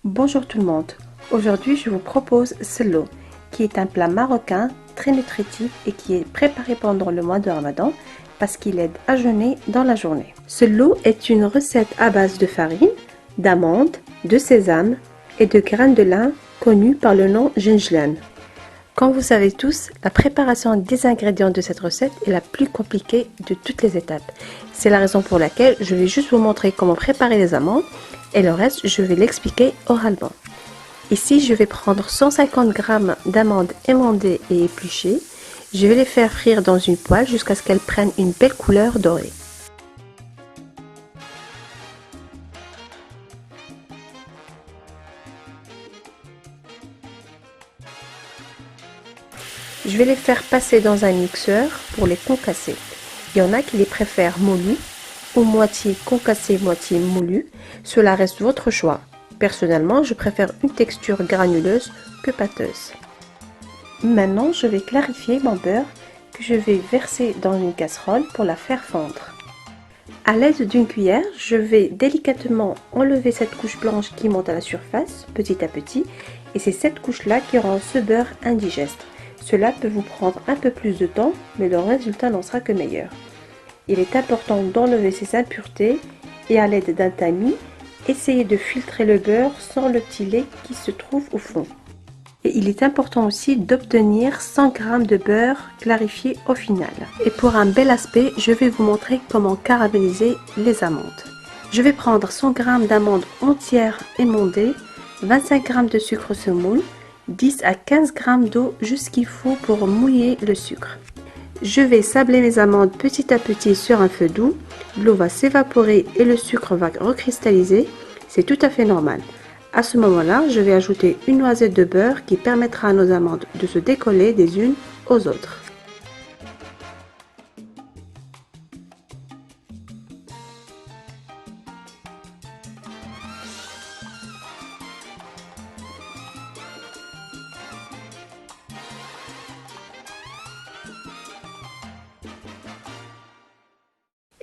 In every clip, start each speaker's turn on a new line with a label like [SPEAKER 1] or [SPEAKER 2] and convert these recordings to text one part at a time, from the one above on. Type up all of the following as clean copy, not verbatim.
[SPEAKER 1] Bonjour tout le monde, aujourd'hui je vous propose sello, qui est un plat marocain très nutritif et qui est préparé pendant le mois de Ramadan parce qu'il aide à jeûner dans la journée. Sello est une recette à base de farine, d'amandes, de sésame et de graines de lin connue par le nom ginjlan. Comme vous savez tous, la préparation des ingrédients de cette recette est la plus compliquée de toutes les étapes. C'est la raison pour laquelle je vais juste vous montrer comment préparer les amandes et le reste je vais l'expliquer oralement. Ici je vais prendre 150 g d'amandes émondées et épluchées. Je vais les faire frire dans une poêle jusqu'à ce qu'elles prennent une belle couleur dorée. Je vais les faire passer dans un mixeur pour les concasser. Il y en a qui les préfèrent moulus ou moitié concassé, moitié moulu. Cela reste votre choix. Personnellement, je préfère une texture granuleuse que pâteuse. Maintenant, je vais clarifier mon beurre que je vais verser dans une casserole pour la faire fondre. À l'aide d'une cuillère, je vais délicatement enlever cette couche blanche qui monte à la surface, petit à petit, et c'est cette couche-là qui rend ce beurre indigeste. Cela peut vous prendre un peu plus de temps, mais le résultat n'en sera que meilleur. Il est important d'enlever ces impuretés et à l'aide d'un tamis, essayez de filtrer le beurre sans le petit lait qui se trouve au fond. Et il est important aussi d'obtenir 100 g de beurre clarifié au final. Et pour un bel aspect, je vais vous montrer comment caraméliser les amandes. Je vais prendre 100 g d'amandes entières émondées, 25 g de sucre semoule, 10 à 15 g d'eau, juste ce qu'il faut pour mouiller le sucre. Je vais sabler mes amandes petit à petit sur un feu doux. L'eau va s'évaporer et le sucre va recristalliser. C'est tout à fait normal. À ce moment-là, je vais ajouter une noisette de beurre qui permettra à nos amandes de se décoller des unes aux autres.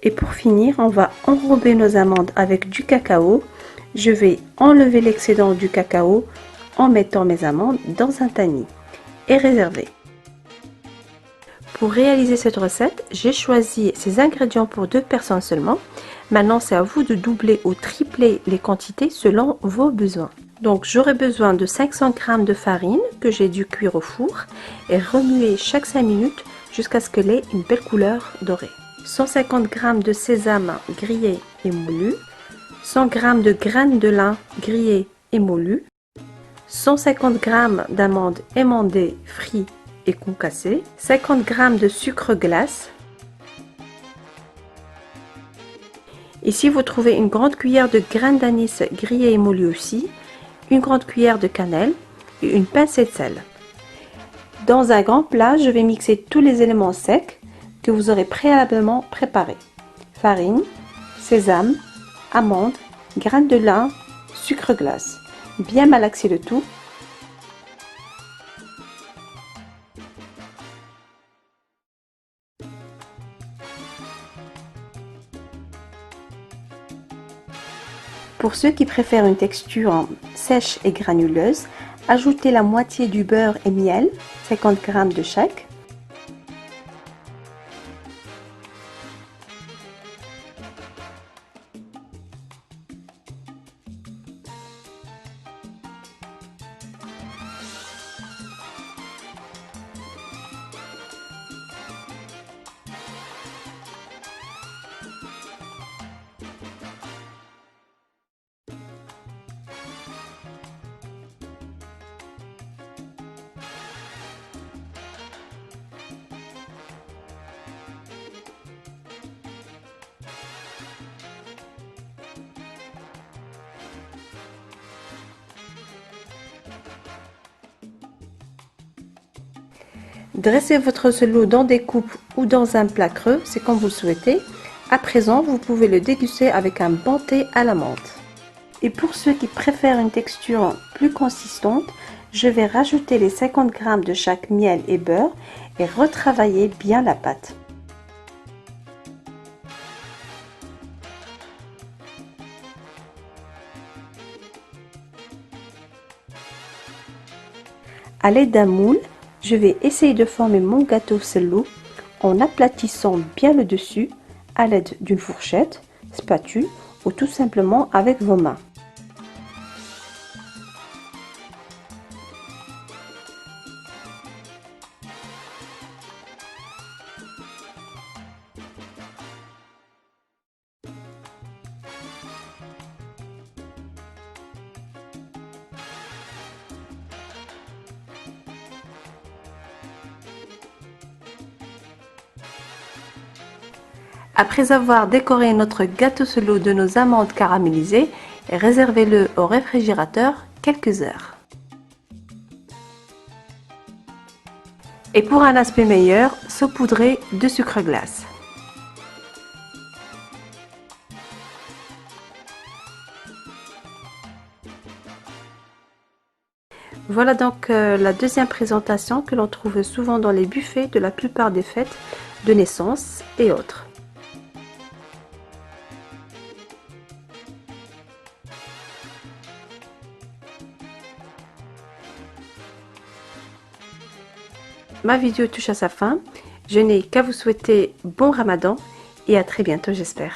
[SPEAKER 1] Et pour finir, on va enrober nos amandes avec du cacao. Je vais enlever l'excédent du cacao en mettant mes amandes dans un tamis et réserver. Pour réaliser cette recette, j'ai choisi ces ingrédients pour 2 personnes seulement. Maintenant, c'est à vous de doubler ou tripler les quantités selon vos besoins. Donc, j'aurai besoin de 500 g de farine que j'ai dû cuire au four et remuer chaque 5 minutes jusqu'à ce qu'elle ait une belle couleur dorée. 150 g de sésame grillé et moulu, 100 g de graines de lin grillées et moulues, 150 g d'amandes émondées, frites et concassées, 50 g de sucre glace. Ici, vous trouvez une grande cuillère de graines d'anis grillées et moulues aussi, une grande cuillère de cannelle et une pincée de sel. Dans un grand plat, je vais mixer tous les éléments secs que vous aurez préalablement préparés. Farine, sésame, amandes, graines de lin, sucre glace. Bien malaxer le tout. Pour ceux qui préfèrent une texture sèche et granuleuse, ajoutez la moitié du beurre et miel, 50 g de chaque. Dressez votre sello dans des coupes ou dans un plat creux, c'est comme vous le souhaitez. À présent, vous pouvez le déguster avec un bon thé à la menthe. Et pour ceux qui préfèrent une texture plus consistante, je vais rajouter les 50 g de chaque miel et beurre et retravailler bien la pâte. À l'aide d'un moule, je vais essayer de former mon gâteau sello en aplatissant bien le dessus à l'aide d'une fourchette, spatule ou tout simplement avec vos mains. Après avoir décoré notre gâteau solo de nos amandes caramélisées, réservez-le au réfrigérateur quelques heures. Et pour un aspect meilleur, saupoudrez de sucre glace. Voilà donc la deuxième présentation que l'on trouve souvent dans les buffets de la plupart des fêtes de naissance et autres. Ma vidéo touche à sa fin. Je n'ai qu'à vous souhaiter bon Ramadan et à très bientôt j'espère.